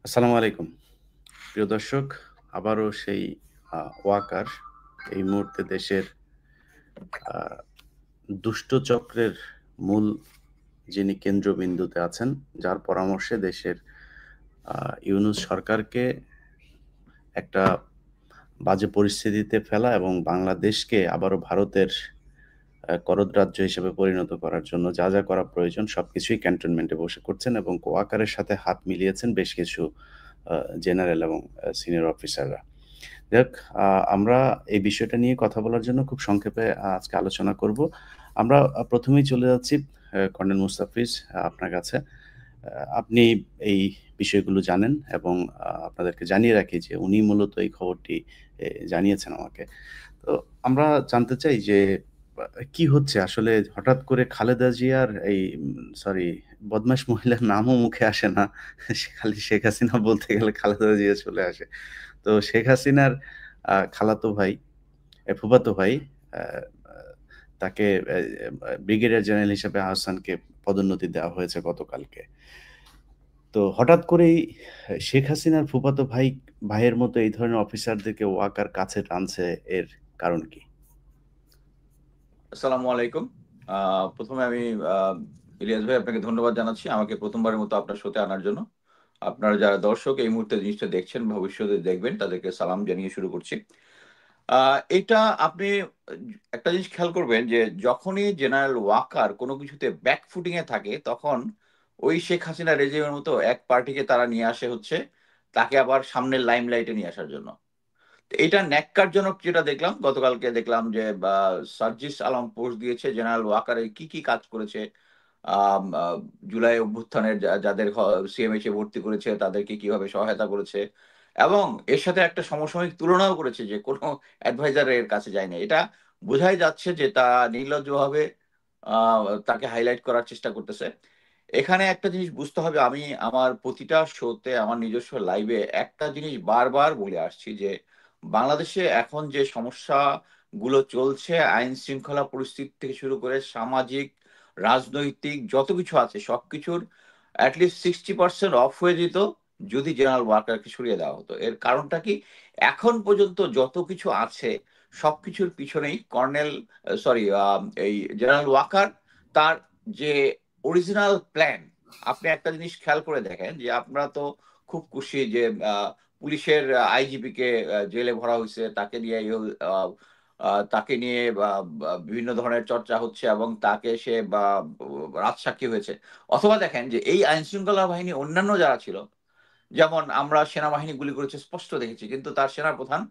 আসসালামু আলাইকুম। প্রিয় দর্শক, আবারও সেই ওয়াকার এই মুহূর্তে দেশের আ দুষ্ট চক্রের মূল যিনি কেন্দ্রবিন্দুতে আছেন, যার পরামর্শে দেশের আ ইউনূস সরকারকে একটা বাজে পরিস্থিতিতে ফেলা এবং বাংলাদেশকে আবারও ভারতের করদ রাজ্য হিসেবে পরিণত করার জন্য যা করা প্রয়োজন সবকিছুই ক্যান্টনমেন্টে বসে করছেন এবং ওয়াকারের সাথে হাত মিলিয়েছেন বেশ কিছু আ জেনারেল এবং সিনিয়র অফিসাররা। যাই হোক, আ আমরা এই বিষয়টা নিয়ে কথা বলার জন্য খুব সংক্ষেপে আজকে আলোচনা করব। আমরা ১ম এই চলে যাচ্ছি কর্নেল মুস্তাফিজ আপনার কাছে। আপনি এই বিষয়গুলো জানেন এবং আপনাদেরকে জানিয়ে রাখি যে উনি মূলত এই খবরটি জানিয়েছেন আমাকে। তো আমরা জানতে চাই যে আ কি হচ্ছে আসলে হঠাৎ করে খালেদা জিয়ার এই সরি বদমাশ মহিলার নামও মুখে আসে না। সে খালি শেখ হাসিনা বলতে গেলে খালেদা জিয়া চলে আসে। তো শেখ হাসিনার খালাতো ভাই, ফুফাতো ভাই আ আ তাকে ব্রিগেডিয়ার জেনারেল হিসেবে আহসানকে পদোন্নতি দেওয়া হয়েছে গতকালকে। তো হঠাৎ করেই শেখ হাসিনার ফুফাতো ভাইয়ের মতো এই ধরনের অফিসারদেরকে ওয়াকার কাছে টানছে এর কারণ কি? আসসালামু আলাইকুম। আ ১ম এ আমি আ ইলিয়াস ভাই আপনাকে ধন্যবাদ জানাচ্ছি আমাকে ১ম বারের মতো আপনার শোতে আনার জন্য। আপনারা যারা দর্শক এই মুহূর্তে জিনিসটা দেখছেন, ভবিষ্যতে দেখবেন তাদেরকে সালাম জানিয়ে শুরু করছি। আ এটা আপনি একটা জিনিস খেয়াল করবেন যে যখনই জেনারেল ওয়াকার কোন কিছুতে ব্যাক ফুটিং এ থাকে তখন ওই শেখ হাসিনা রেজিমের মতো এক পার্টিকে তারা নিয়ে আসে হচ্ছে তাকে আবার সামনের লাইমলাইট এ নিয়ে আসার জন্য। এটা ন্যাক্কারজনক যেটা দেখলাম, গতকালকে দেখলাম যে সার্জিস আলম পোস্ট দিয়েছে জেনারেল ওয়াকার কি কাজ করেছে। আম আ জুলাই অভ্যুত্থানের যাদের সিএমএইচ এ ভর্তি করেছে তাদেরকে কিভাবে সহায়তা করেছে। এবং এর সাথে একটা সমসাময়িক তুলনাও করেছে যে কোন অ্যাডভাইজার এর কাছে যায়নি। এটা বোঝাই যাচ্ছে যে নির্লজ্জভাবে আ তাকে হাইলাইট করার চেষ্টা করতেছে। এখানে একটা জিনিস বুঝতে হবে, আমি আমার প্রতিটা শোতে আমার নিজস্ব লাইভে একটা জিনিস বারবার বলে আসছি যে বাংলাদেশে এখন যে সমস্যাগুলো চলছে, আইন শৃঙ্খলা পরিস্থিতি থেকে শুরু করে সামাজিক, রাজনৈতিক যত কিছু আছে সবকিছুর এট লিস্ট 60% অফ হয়ে যেত যদি জেনারেল ওয়াকারকে সরিয়ে দেওয়া হতো। এর কারণটা কি? এখন পর্যন্ত যত কিছু আছে সবকিছুর পিছনেই কর্নেল সরি এই জেনারেল ওয়াকার তার যে অরিজিনাল প্ল্যান, আপনি একটা জিনিস খেয়াল করে দেখেন যে আপনারা তো খুব খুশি যে আ পুলিশের আইজিপি কে জেলে ভরা হইছে। তাকে নিয়ে আ আ তাকে নিয়ে বা বা বিভিন্ন ধরনের চর্চা হচ্ছে এবং তাকে সে রাজসাক্ষী হয়েছে। অথবা দেখেন যে এই আইনশৃঙ্খলা বাহিনী অন্যান্য যারা ছিল, যেমন আমরা সেনাবাহিনী গুলি করেছে স্পষ্ট দেখেছি। কিন্তু তার সেনাপ্রধান,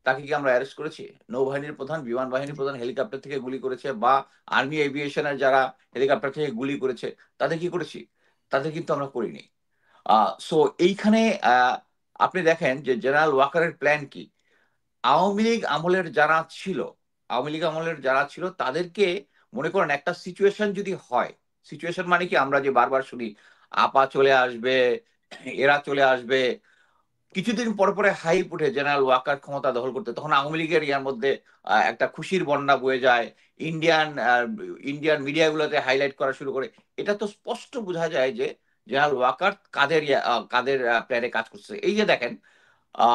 তাকে কি আমরা অ্যারেস্ট করেছি? নৌবাহিনীর প্রধান, বিমান বাহিনীর প্রধান হেলিকপ্টার থেকে গুলি করেছে বা আর্মি এভিয়েশন এর যারা হেলিকপ্টার থেকে গুলি করেছে, তাদের কি করেছি? তাদের কিন্তু আমরা করিনি। আ সো এইখানে আ আপনি দেখেন যে জেনারেল ওয়াকারের প্ল্যান কি? আওয়ামী লীগ আমলের যারা ছিল, আওয়ামী লীগ আমলের যারা ছিল তাদেরকে মনে করেন একটা সিচুয়েশন যদি হয়, সিচুয়েশন মানে কি আমরা যে বারবার শুনি, আপা চলে আসবে, এরা চলে আসবে। কিছুদিন পরে হাইপ উঠে জেনারেল ওয়াকার ক্ষমতা দখল করতে। তখন আওয়ামী লীগের ইয়ার মধ্যে একটা খুশির বন্যা বয়ে যায়। ইন্ডিয়ান আ ইন্ডিয়ান মিডিয়া গুলোতে হাইলাইট করা শুরু করে। এটা তো স্পষ্ট বোঝা যায় যে জেনারেল ওয়াকার কাদের প্ল্যান এ কাজ করছে। এই যে দেখেন, আ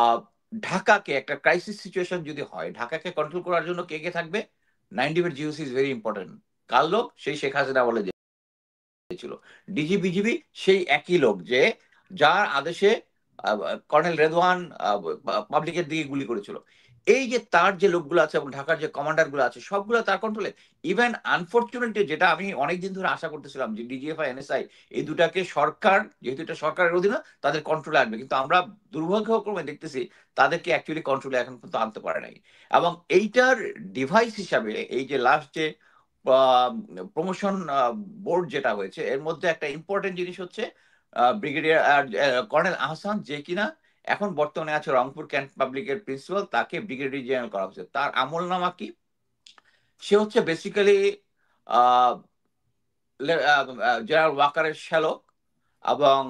ঢাকাকে একটা ক্রাইসিস সিচুয়েশন যদি হয়, ঢাকাকে কন্ট্রোল করার জন্য কে থাকবে? 9 ডিবির জিওসি ইস ভেরি ইম্পোর্টেন্ট। কার লোক? সেই শেখ হাসিনা আমলে যে ছিল। ডিজি, বিজিবি সেই একই লোক যে যার আদেশে কর্নেল রেদওয়ান পাবলিকের দিকে গুলি করেছিল। এই যে তার যে লোকগুলো আছে এবং ঢাকার যে কমান্ডার গুলো আছে সবগুলো তার কন্ট্রোলে। ইভেন আনফরচুনেটলি যেটা আমি অনেকদিন ধরে আশা করতেছিলাম যে ডিজিএফআই, এনএসআই এই ২ টাকে সরকার, যেহেতু এটা সরকারের অধীনে, তাদের কন্ট্রোলে আনবে। কিন্তু আমরা দুর্ভাগ্যক্রমে দেখতেছি তাদেরকে অ্যাকচুয়ালি কন্ট্রোলে এখন পর্যন্ত আনতে পারে নাই। এবং এইটার ডিভাইস হিসাবে এই যে লাস্ট যে আ প্রমোশন বোর্ড যেটা হয়েছে এর মধ্যে একটা ইম্পোর্টেন্ট জিনিস হচ্ছে ব্রিগেডিয়ার কর্নেল আহসান, যে কিনা এখন বর্তমানে আছে রংপুর ক্যান্ট পাবলিকের প্রিন্সিপাল, তাকে ব্রিগেডিয়ার জেনারেল করা হয়েছে। তার আমলনামা কি? সে হচ্ছে বেসিক্যালি আ জেনারেল ওয়াকারের শ্যালক এবং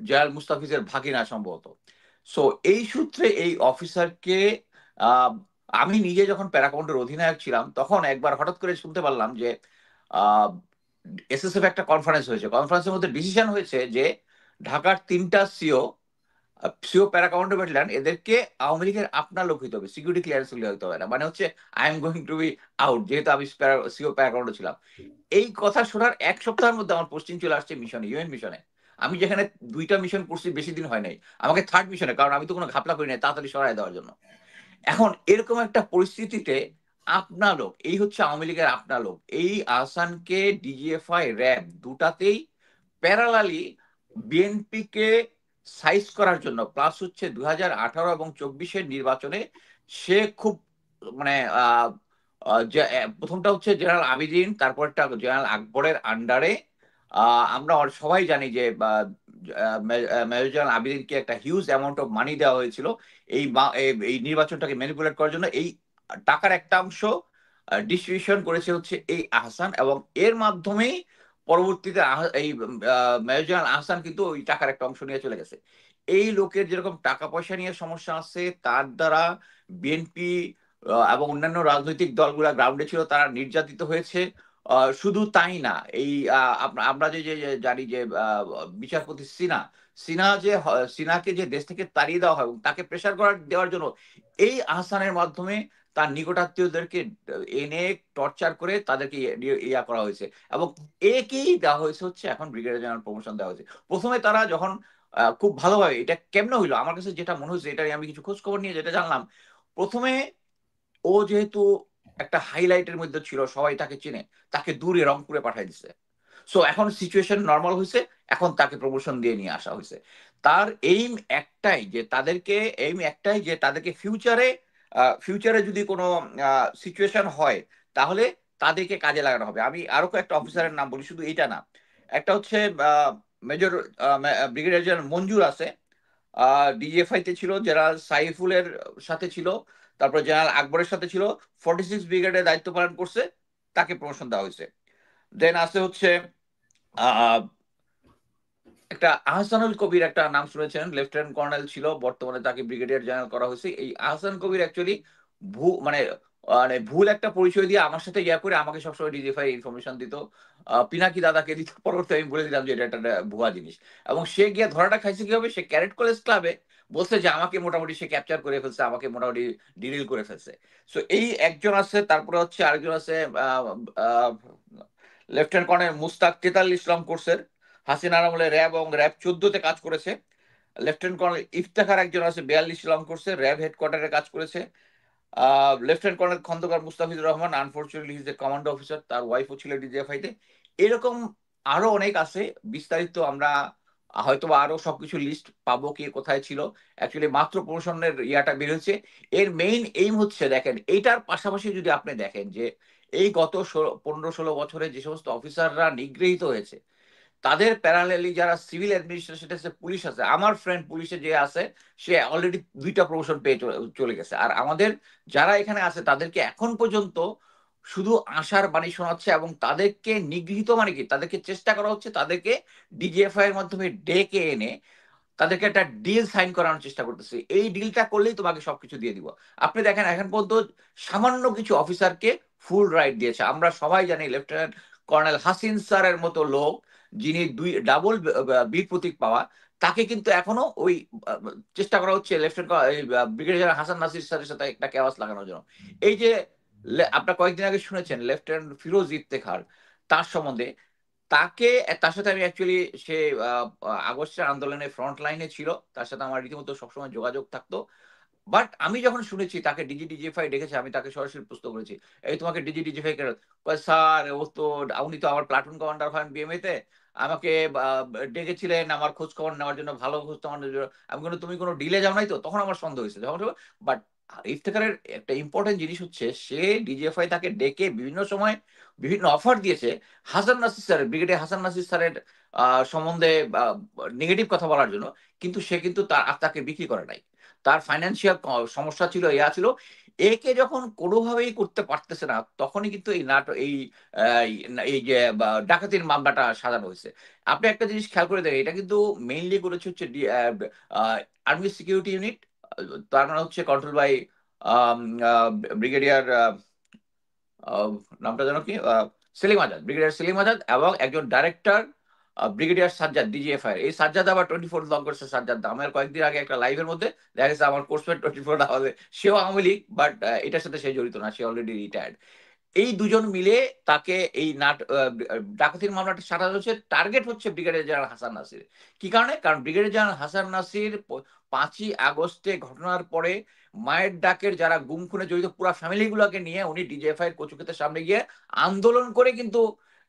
জেনারেল মুস্তাফিজের ভাগিনা সম্ভবত। সো এই সূত্রে এই অফিসারকে আ আমি নিজে যখন প্যারা কমান্ডোর অধিনায়ক ছিলাম, তখন একবার হঠাৎ করে শুনতে পারলাম যে আ এসএসএফ একটা কনফারেন্স হয়েছে। কনফারেন্সের মধ্যে ডিসিশন হয়েছে যে ঢাকার ৩ টা CO CO para commando battalion, এদেরকে আওয়ামী লীগের আপনার লোক হইতে হবে, সিকিউরিটি ক্লিয়ারেন্স হতে হবে না, মানে হচ্ছে I am going to be out, যেহেতু আমি সিও প্যারা কমান্ডো ছিলাম। এই কথা শোনার এক সপ্তাহের মধ্যে আমার পোস্টিং চলে আসছে মিশনে, ইউএন মিশনে। আমি যেখানে 2টা মিশন করছি, বেশি দিন হয় নাই, আমাকে 3rd মিশনে, কারণ আমি তো কোনো ঘাপলা করি নাই তাড়াতাড়ি সরাই দেওয়ার জন্য। এখন এরকম একটা পরিস্থিতিতে আপনা লোক, এই হচ্ছে আওয়ামী লীগের আপনা লোক, এই আহসানকে ডিজিএফআই র্যাব দুটাতেই প্যারালালি বিএনপিকে সাইজ করার জন্য, প্লাস হচ্ছে 2018 এবং 24-এর নির্বাচনে সে খুব মানে প্রথমটা হচ্ছে জেনারেল আবিদিন, তারপরটা জেনারেল আকবরের আন্ডারে। আমরা সবাই জানি যে মেজর জেনারেল আবিদিনকে একটা হিউজ অ্যামাউন্ট অফ মানি দেওয়া হয়েছিল এই নির্বাচনটাকে ম্যানিপুলেট করার জন্য। এই টাকার একটা অংশ ডিস্ট্রিবিউশন করেছে হচ্ছে এই আহসান, এবং এর মাধ্যমেই পরবর্তীতে এই মেজর জেনারেল আহসান কিন্তু ওই টাকার একটা অংশ নিয়ে চলে গেছে। এই লোকের যেরকম টাকা পয়সা নিয়ে সমস্যা আছে, তার দ্বারা বিএনপি এবং অন্যান্য রাজনৈতিক দলগুলা গ্রাউন্ডে ছিল, তারা নির্যাতিত হয়েছে। শুধু তাই না, এই আমরা যে যে জানি যে বিচারপতি সিনহা, সিনহাকে যে দেশ থেকে তাড়িয়ে দেওয়া হয় এবং তাকে প্রেশার করার দেওয়ার জন্য এই আহসানের মাধ্যমে তার নিকটাত্মীয়দেরকে এনে টর্চার করে তাদেরকে ইয়া করা হয়েছে, এবং একেই দেওয়া হয়েছে হচ্ছে এখন ব্রিগেডিয়ার জেনারেল প্রমোশন দেওয়া হয়েছে। প্রথমে তারা যখন খুব ভালোভাবে, এটা কেমনে হইলো আমার কাছে যেটা মনে হয়েছে, এটা আমি কিছু খোঁজ খবর নিয়ে যেটা জানলাম, প্রথমে ও যেহেতু একটা হাইলাইটের মধ্যে ছিল, সবাই তাকে চিনে, তাকে দূরে রংপুরে পাঠাই দিছে। সো এখন সিচুয়েশন নর্মাল হয়েছে, এখন তাকে প্রমোশন দিয়ে নিয়ে আসা হয়েছে। তার এইম একটাই যে তাদেরকে ফিউচারে যদি কোনো সিচুয়েশন হয়, তাহলে তাদেরকে কাজে লাগানো হবে। আমি আরো কয়েকটা অফিসারের নাম বলি, শুধু এইটা না। একটা হচ্ছে মেজর ব্রিগেডিয়ার জেনারেল মঞ্জুর আছে, ডিজিএফআই তে ছিল, জেনারেল সাইফুলের সাথে ছিল, তারপর জেনারেল আকবরের সাথে ছিল, 46 ব্রিগেডে দায়িত্ব পালন করছে, তাকে প্রমোশন দেওয়া হয়েছে। দেন আছে হচ্ছে আহ একটা আহসানুল কবির, একটা নাম শুনেছেন, লেফটেন্যান্ট কর্নেল ছিল, বর্তমানে তাকে ব্রিগেডিয়ার জেনারেল করা হয়েছে। এই আহসান কবির অ্যাকচুয়ালি মানে মানে ভুল একটা পরিচয় দিয়ে আমার সাথে ইয়া করে আমাকে সবসময় ডিজিএফআই ইনফরমেশন দিত, পিনাকি দাদাকে দিত। পরবর্তী আমি বলে দিলাম যে এটা একটা ভুয়া জিনিস, এবং সে গিয়ে ধরাটা খাইছে কি হবে, সে ক্যারেট কলেজ ক্লাবে বলছে যে আমাকে মোটামুটি সে ক্যাপচার করে ফেলছে, আমাকে মোটামুটি ডিরিল করে ফেলছে। সো এই একজন আছে, তারপরে হচ্ছে আরেকজন আছে লেফটেন্যান্ট কর্নেল মুস্তাক, 43 ইসলাম কোর্সের, হাসিনার আমলে র্যাব এবং র্যাব 14-তে কাজ করেছে। লেফটেন্যান্ট কর্নেল ইফতেখার একজন আছে, 42 ইসলাম কোর্সে, র্যাব হেডকোয়ার্টারে কাজ করেছে। Lieutenant colonel Khandakar Mustafizur Rahman, unfortunately his a commando officer, তার ওয়াইফও ছিল ডিজিএফআই তে। এরকম আরো অনেক আছে, বিস্তারিত আমরা হয়তো বা আরো সবকিছু লিস্ট পাবো কে কোথায় ছিল। অ্যাকচুয়ালি মাত্র প্রমোশনের ইয়াটা বের হচ্ছে। এর মেইন এইম হচ্ছে, দেখেন এইটার পাশাপাশি যদি আপনি দেখেন যে এই গত 15-16 বছরে যে সমস্ত অফিসাররা নিগৃহীত হয়েছে, তাদের প্যারালেলি যারা সিভিল অ্যাডমিনিস্ট্রেশন আছে, পুলিশ আছে, আমার ফ্রেন্ড পুলিশে যে আছে, সে অলরেডি 2টা প্রমোশন পেয়ে চলে গেছে। আর আমাদের যারা এখানে আছে তাদেরকে এখন পর্যন্ত শুধু আশার বাণী শোনাচ্ছে, এবং তাদেরকে নিগৃহীত মানে কি, তাদেরকে চেষ্টা করা হচ্ছে তাদেরকে ডিজিএফআই এর মাধ্যমে ডেকে এনে তাদেরকে একটা ডিল সাইন করানোর চেষ্টা করতেছে, এই ডিলটা করলেই তোমাকে সবকিছু দিয়ে দিব। আপনি দেখেন এখন পর্যন্ত সামান্য কিছু অফিসারকে ফুল রাইট দিয়েছে। আমরা সবাই জানি লেফটেন্যান্ট কর্নেল হাসিন স্যারের মতো লোক, যিনি ডাবল বীর প্রতীক পাওয়া, তাকে কিন্তু এখনো ওই চেষ্টা করা হচ্ছে লেফটেন্যান্ট ব্রিগেডিয়ার হাসান নাসির স্যারের সাথে একটা কেওয়াস লাগানোর জন্য। এই যে আপনার কয়েকদিন আগে শুনেছেন লেফটেন্যান্ট ফিরোজ ইফতেখার, তার সম্বন্ধে, তাকে, তার সাথে আমি অ্যাকচুয়ালি, সে আগস্টের আন্দোলনে ফ্রন্ট লাইনে ছিল, তার সাথে আমার রীতিমতো সবসময় যোগাযোগ থাকতো। বাট আমি যখন শুনেছি তাকে ডিজিডিজিএফআই ডেকেছে, আমি তাকে সরাসরি প্রশ্ন করেছি, এই তোমাকে ডিজিডিজিএফআই কেন? স্যার ও তো, উনি তো আমার প্লাটুন কমান্ডার হন বিএমএ তে, আমাকে ডেকেছিলেন আমার খোঁজ খবর নেওয়ার জন্য, ভালো খোঁজ খবর নেওয়ার জন্য। আমি কোনো, তুমি কোনো ডিলে যাও নাই তো? তখন আমার সন্দেহ হয়েছে যখন। বাট ইফতেখারের একটা ইম্পর্টেন্ট জিনিস হচ্ছে, সে ডিজিএফআই তাকে ডেকে বিভিন্ন সময় বিভিন্ন অফার দিয়েছে হাসান নাসির স্যারের, ব্রিগেডিয়ার হাসান নাসির স্যারের সম্বন্ধে নেগেটিভ কথা বলার জন্য, কিন্তু সে কিন্তু তাকে বিক্রি করে নাই। তার ফাইন্যান্সিয়াল সমস্যা ছিল, ইয়া ছিল। একে যখন কোনোভাবেই করতে পারতেছে না, তখনই কিন্তু এই নাটক, এই যে ডাকাতির মামলাটা সাজানো হয়েছে। আপনি একটা জিনিস খেয়াল করে দেখেন, এটা কিন্তু মেইনলি করেছে হচ্ছে আর্মি সিকিউরিটি ইউনিট, তার মানে হচ্ছে কন্ট্রোল বাই ব্রিগেডিয়ার, নামটা যেন কি, সেলিম আজাদ, ব্রিগেডিয়ার সেলিম আজাদ, এবং একজন ডাইরেক্টর ব্রিগেডিয়ার সাজ্জাদ ডিজিএফআই, এই সাজ্জাদ আবার 24 লং করছে। সাজ্জাদ আমার কয়েকদিন আগে একটা লাইভের মধ্যে দেখা গেছে আমার কোর্সমেট 24 আওয়াজে, সেও আওয়ামী লীগ, বাট এটার সাথে সে জড়িত না, সে অলরেডি রিটায়ার্ড। এই দুজন মিলে তাকে এই ডাকাতির মামলাটা সাজানো হচ্ছে, টার্গেট হচ্ছে ব্রিগেডিয়ার জেনারেল হাসান নাসির। কি কারণে? কারণ ব্রিগেডিয়ার জেনারেল হাসান নাসির 5ই আগস্টে ঘটনার পরে মায়ের ডাকের যারা গুম খুনে জড়িত পুরো ফ্যামিলি গুলোকে নিয়ে উনি ডিজিএফআই এর কচুক্ষেতের সামনে গিয়ে আন্দোলন করে কিন্তু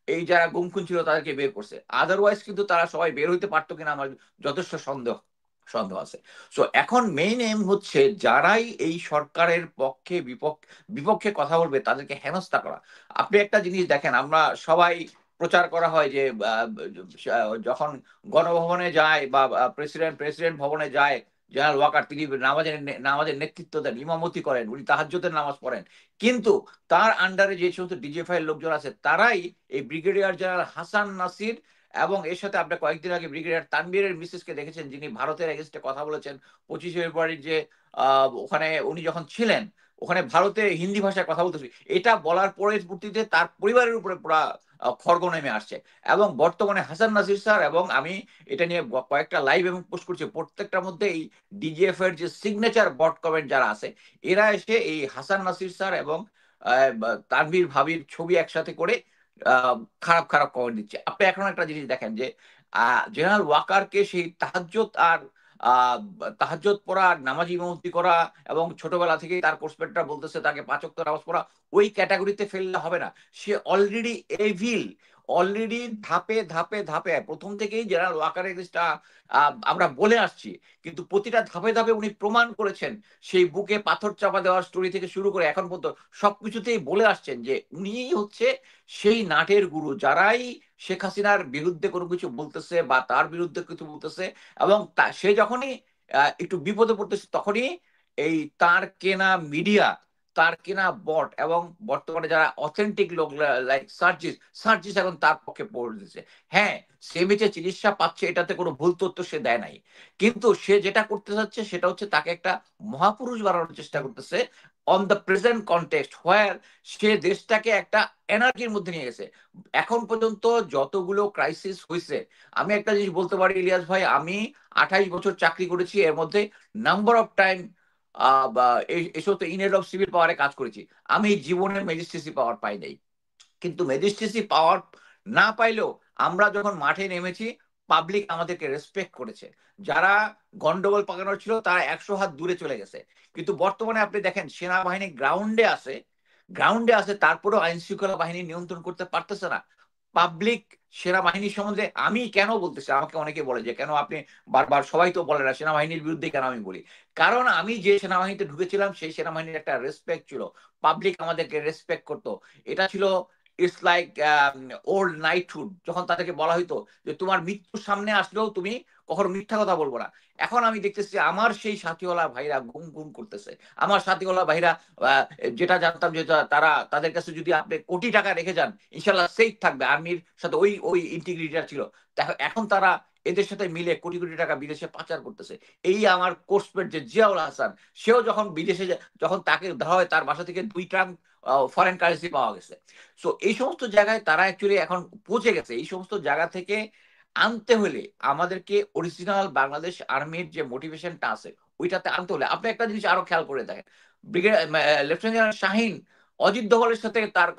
এই যারা গুম খুন ছিল তাদেরকে বের করছে। আদারওয়াইজ কিন্তু তারা সবাই বের হইতে পারতো কিনা আমার যথেষ্ট সন্দেহ সন্দেহ আছে। সো এখন মেইন এম হচ্ছে যারাই এই সরকারের পক্ষে বিপক্ষে কথা বলবে তাদেরকে হেনস্থা করা। আপনি একটা জিনিস দেখেন, আমরা সবাই প্রচার করা হয় যে যখন গণভবনে যায় বা প্রেসিডেন্ট ভবনে যায় জেনারেল ওয়াকার, তিনি নামাজের নেতৃত্ব দেন, ইমামতি করেন, উনি তাহাজ্জুদের নামাজ পড়েন, কিন্তু তার আন্ডারে যে সমস্ত ডিজিএফআই এর লোকজন আছে তারাই এই ব্রিগেডিয়ার জেনারেল হাসান নাসির এবং এর সাথে আপনি কয়েকদিন আগে ব্রিগেডিয়ার তানভীরের মিসেসকে দেখেছেন, যিনি ভারতের এগেনস্টে কথা বলেছেন 25 ফেব্রুয়ারির যে ওখানে উনি যখন ছিলেন, ওখানে ভারতে হিন্দি ভাষায় কথা বলতেছে, এটা বলার পরবর্তীতে তার পরিবারের উপরে পুরা খড়গ নেমে আসছে। এবং বর্তমানে হাসান নাসির স্যার এবং আমি এটা নিয়ে কয়েকটা লাইভ এবং পোস্ট করছি, প্রত্যেকটার মধ্যে এই ডিজিএফ এর যে সিগনেচার বট কমেন্ট যারা আছে এরা এসে এই হাসান নাসির স্যার এবং তানভীর ভাবির ছবি একসাথে করে খারাপ খারাপ কমেন্ট দিচ্ছে। আপনি এখন একটা জিনিস দেখেন যে জেনারেল ওয়াকারকে সেই তাহাজ্জুদ আর তাহাজ্জুদ পড়া, নামাজ ইমামতি করা এবং ছোটবেলা থেকেই তার কোর্সমেটরা বলতেছে তাকে 5 ওয়াক্ত নামাজ পড়া, ওই ক্যাটাগরিতে ফেললে হবে না। সে অলরেডি এভিল, অলরেডি ধাপে ধাপে ধাপে প্রথম থেকেই জেনারেল ওয়াকারের জিনিসটা আমরা বলে আসছি, কিন্তু প্রতিটা ধাপে ধাপে উনি প্রমাণ করেছেন, সেই বুকে পাথর চাপা দেওয়ার স্টোরি থেকে শুরু করে এখন পর্যন্ত সবকিছুতেই বলে আসছেন যে উনিই হচ্ছে সেই নাটের গুরু। যারাই শেখ হাসিনার বিরুদ্ধে কোনো কিছু বলতেছে বা তার বিরুদ্ধে কিছু বলতেছে এবং সে যখনই একটু বিপদে পড়তেছে তখনই এই তার কেনা মিডিয়া, তার কেনা বট এবং বর্তমানে যারা অথেন্টিক লোক লাইক সার্জিস এখন তার পক্ষে পড়ে দিচ্ছে। হ্যাঁ, সে বেঁচে চিকিৎসা পাচ্ছে, এটাতে কোনো ভুল তথ্য সে দেয় নাই, কিন্তু সে যেটা করতে চাচ্ছে সেটা হচ্ছে তাকে একটা মহাপুরুষ বানানোর চেষ্টা করতেছে অন দ্য প্রেজেন্ট কনটেক্সট হোয়ার সে দেশটাকে একটা এনার্জির মধ্যে নিয়ে গেছে। এখন পর্যন্ত যতগুলো ক্রাইসিস হয়েছে, আমি একটা জিনিস বলতে পারি ইলিয়াস ভাই, আমি 28 বছর চাকরি করেছি, এর মধ্যে নাম্বার অফ টাইম বা এসব তো ইন এড অফ সিভিল পাওয়ারে কাজ করেছি, আমি জীবনে ম্যাজিস্ট্রেসি পাওয়ার পাই নাই। কিন্তু ম্যাজিস্ট্রেসি পাওয়ার না পাইলেও আমরা যখন মাঠে নেমেছি পাবলিক আমাদেরকে রেসপেক্ট করেছে। যারা গন্ডগোল পাকানোর ছিল তারা 100 হাত দূরে চলে গেছে। কিন্তু বর্তমানে আপনি দেখেন সেনাবাহিনী গ্রাউন্ডে আছে তারপরেও আইন শৃঙ্খলা বাহিনী নিয়ন্ত্রণ করতে পারতেছে না। পাবলিক সেনাবাহিনীর সম্বন্ধে আমি কেন বলতেছি, আমাকে অনেকে বলে যে কেন আপনি বারবার, সবাই তো বলে না সেনাবাহিনীর বিরুদ্ধে কেন আমি বলি, কারণ আমি যে সেনাবাহিনীতে ঢুকেছিলাম সেই সেনাবাহিনীর একটা রেসপেক্ট ছিল, পাবলিক আমাদেরকে রেসপেক্ট করতো। এটা ছিল ইটস লাইক ওল্ড নাইটহুড, যখন তাদেরকে বলা হইতো যে তোমার মৃত্যুর সামনে আসলেও তুমি কখনো মিথ্যা কথা বলবো না। এখন আমি দেখতেছি আমার সেই সাথীওয়ালা ভাইরা গুম গুম করতেছে। আমার সাথীওয়ালা ভাইরা যেটা জানতাম যে তারা, তাদের কাছে যদি আপনি কোটি টাকা রেখে যান ইনশাল্লাহ সেফ থাকবে, আর্মির সাথে ওই ওই ইন্টিগ্রিটিটা ছিল, এখন তারা এদের সাথে মিলে কোটি কোটি টাকা বিদেশে পাচার করতেছে। এই আমার কোর্সমেট যে জিয়াউল হাসান, সেও যখন বিদেশে যখন তাকে ধরা হয় তার বাসা থেকে 2 ট্রাক ফরেন কারেন্সি পাওয়া গেছে। সো এই সমস্ত জায়গায় তারা অ্যাকচুয়ালি এখন পৌঁছে গেছে। এই সমস্ত জায়গা থেকে আনতে হলে আমাদেরকে অরিজিনাল বাংলাদেশ আর্মির যে মোটিভেশনটা আছে ওইটাতে আনতে হলে আপনি একটা জিনিস আরো খেয়াল করে দেখেন, লেফটেন্যান্ট জেনারেল শাহিন অজিত দোভালের সাথে তার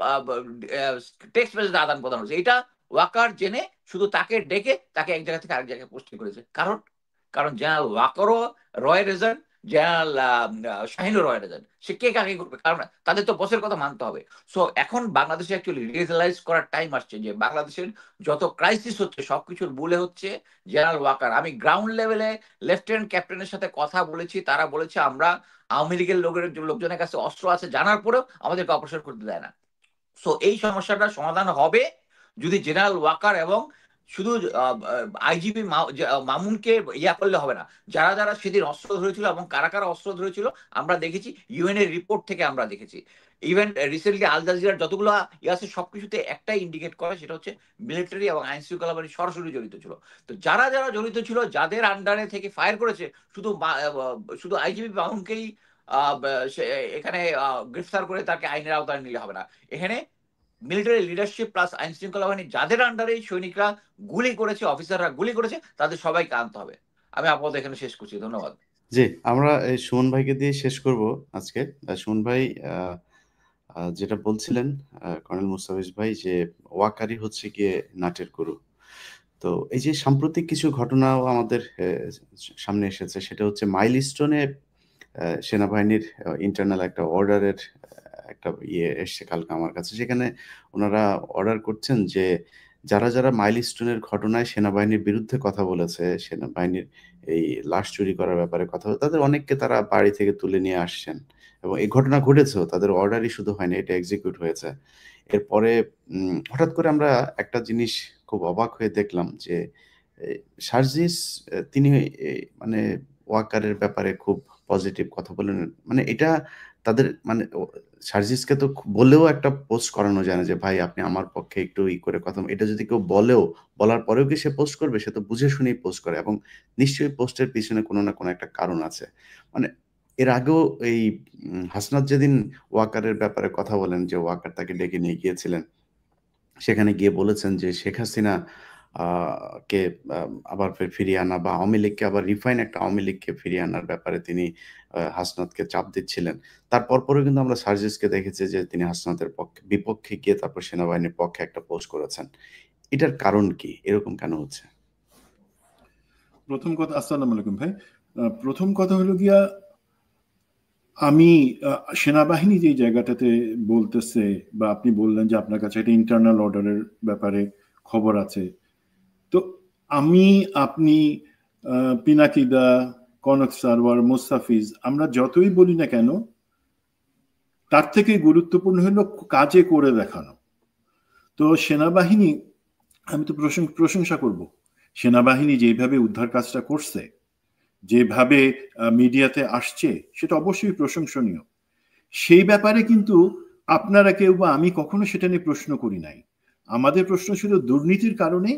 টেক্সট মেসেজ আদান প্রদান হচ্ছে, এটা ওয়াকার জেনে শুধু তাকে ডেকে তাকে এক জায়গা থেকে আরেক জায়গায় পোস্টিং করেছে। কারণ কারণ জেনারেল ওয়াকারও রয়ের এজেন্ট, জেনারেল শাহিনও রয়ের এজেন্ট, সে কে কাকে করবে, কারণ তাদের তো বসের কথা মানতে হবে। সো এখন বাংলাদেশে অ্যাকচুয়ালি রিয়েলাইজ করার টাইম আসছে যে বাংলাদেশের যত ক্রাইসিস হচ্ছে সবকিছুর মূলে হচ্ছে জেনারেল ওয়াকার। আমি গ্রাউন্ড লেভেলে লেফটেন্যান্ট ক্যাপ্টেনের সাথে কথা বলেছি, তারা বলেছে আমরা আওয়ামী লীগের লোকজনের কাছে অস্ত্র আছে জানার পরেও আমাদেরকে অপারেশন করতে দেয় না। সো এই সমস্যাটা সমাধান হবে যদি জেনারেল ওয়াকার এবং শুধু আইজিপি মামুনকে ইয়া করলে হবে না, যারা যারা সেদিন অস্ত্র ধরেছিল এবং কারা কারা অস্ত্র ধরেছিল আমরা দেখেছি, ইউএন এর রিপোর্ট থেকে আমরা দেখেছি। ইভেন রিসেন্টলি আল জাজিরার যতগুলো আছে সবকিছুতে একটাই ইন্ডিকেট করে, সেটা হচ্ছে মিলিটারি এবং আইন শৃঙ্খলা বাহিনী সরাসরি জড়িত ছিল। তো যারা যারা জড়িত ছিল, যাদের আন্ডারে থেকে ফায়ার করেছে, শুধু শুধু আইজিপি মামুনকেই এখানে গ্রেফতার করে তাকে আইনের আওতায় নিলে হবে না। এখানে মিলিটারি লিডারশিপ প্লাস আইন শৃঙ্খলা বাহিনী যাদের আন্ডারে সৈনিকরা গুলি করেছে, অফিসাররা গুলি করেছে, তাদের সবাইকে আনতে হবে। আমি আপাতত এখানে শেষ করছি, ধন্যবাদ। জি, আমরা এই সুমন ভাইকে দিয়ে শেষ করব আজকে। সুমন ভাই যেটা বলছিলেন কর্নেল মুস্তাফিজ ভাই, যে ওয়াকারি হচ্ছে গিয়ে নাটের গরু। তো এই যে সাম্প্রতিক কিছু ঘটনাও আমাদের সামনে এসেছে, সেটা হচ্ছে মাইলস্টোনে সেনাবাহিনীর ইন্টারনাল একটা অর্ডারের একটা এসছে কালকে আমার কাছে। সেখানে ওনারা অর্ডার করছেন যে যারা যারা মাইলস্টোনের ঘটনায় সেনাবাহিনীর বিরুদ্ধে কথা বলেছে, সেনাবাহিনীর এই লাশ চুরি করার ব্যাপারে কথা বলে, তাদের অনেককে তারা বাড়ি থেকে তুলে নিয়ে আসছেন এবং এই ঘটনা ঘটেছেও, তাদের অর্ডারই শুধু হয়নি, এটা এক্সিকিউট হয়েছে। এরপরে হঠাৎ করে আমরা একটা জিনিস খুব অবাক হয়ে দেখলাম যে সার্জিস তিনি মানে ওয়াকারের ব্যাপারে খুব পজিটিভ কথা বলেন। মানে এটা তাদের মানে সার্জিসকে তো বলেও একটা পোস্ট করানো যায় না যে ভাই আপনি আমার পক্ষে একটু করে কথা, এটা যদি কেউ বলার পরেও কি সে পোস্ট করবে? সে তো বুঝে শুনেই পোস্ট করে এবং নিশ্চয়ই পোস্টের পিছনে কোনো না কোনো একটা কারণ আছে। মানে এর আগেও এই হাসনাত যেদিন ওয়াকারের ব্যাপারে কথা বলেন, যে ওয়াকার তাকে ডেকে নিয়ে গিয়েছিলেন, সেখানে গিয়ে বলেছেন যে শেখ হাসিনা কে আবার ফিরিয়ে আনা বা আওয়ামী লীগকে আবার রিফাইন একটা আওয়ামী লীগকে ফিরিয়ে আনার ব্যাপারে তিনি হাসনাতকে চাপ দিচ্ছিলেন। তারপর পরেও কিন্তু আমরা সার্জিসকে দেখেছি যে তিনি হাসনাতের বিপক্ষে গিয়ে তারপর সেনাবাহিনীর পক্ষে একটা পোস্ট করেছেন। এটার কারণ কি? এরকম কেন হচ্ছে? প্রথম কথা, আসসালামু আলাইকুম ভাই। প্রথম কথা হলো গিয়া, আমি সেনাবাহিনী যে জায়গাটাতে বলতেছে বা আপনি বললেন যে আপনার কাছে একটা ইন্টারনাল অর্ডারের ব্যাপারে খবর আছে, তো আপনি পিনাকিদা, কনক সারওয়ার, মুস্তাফিজ, আমরা যতই বলি না কেন, তার থেকে গুরুত্বপূর্ণ হলো কাজে করে দেখানো। তো সেনাবাহিনী, আমি তো প্রশংসা করব, সেনাবাহিনী যেভাবে উদ্ধার কাজটা করছে, যেভাবে মিডিয়াতে আসছে, সেটা অবশ্যই প্রশংসনীয়। সেই ব্যাপারে কিন্তু আপনারা কেউ বা আমি কখনো সেটা নিয়ে প্রশ্ন করি নাই। আমাদের প্রশ্ন ছিল দুর্নীতির কারণে,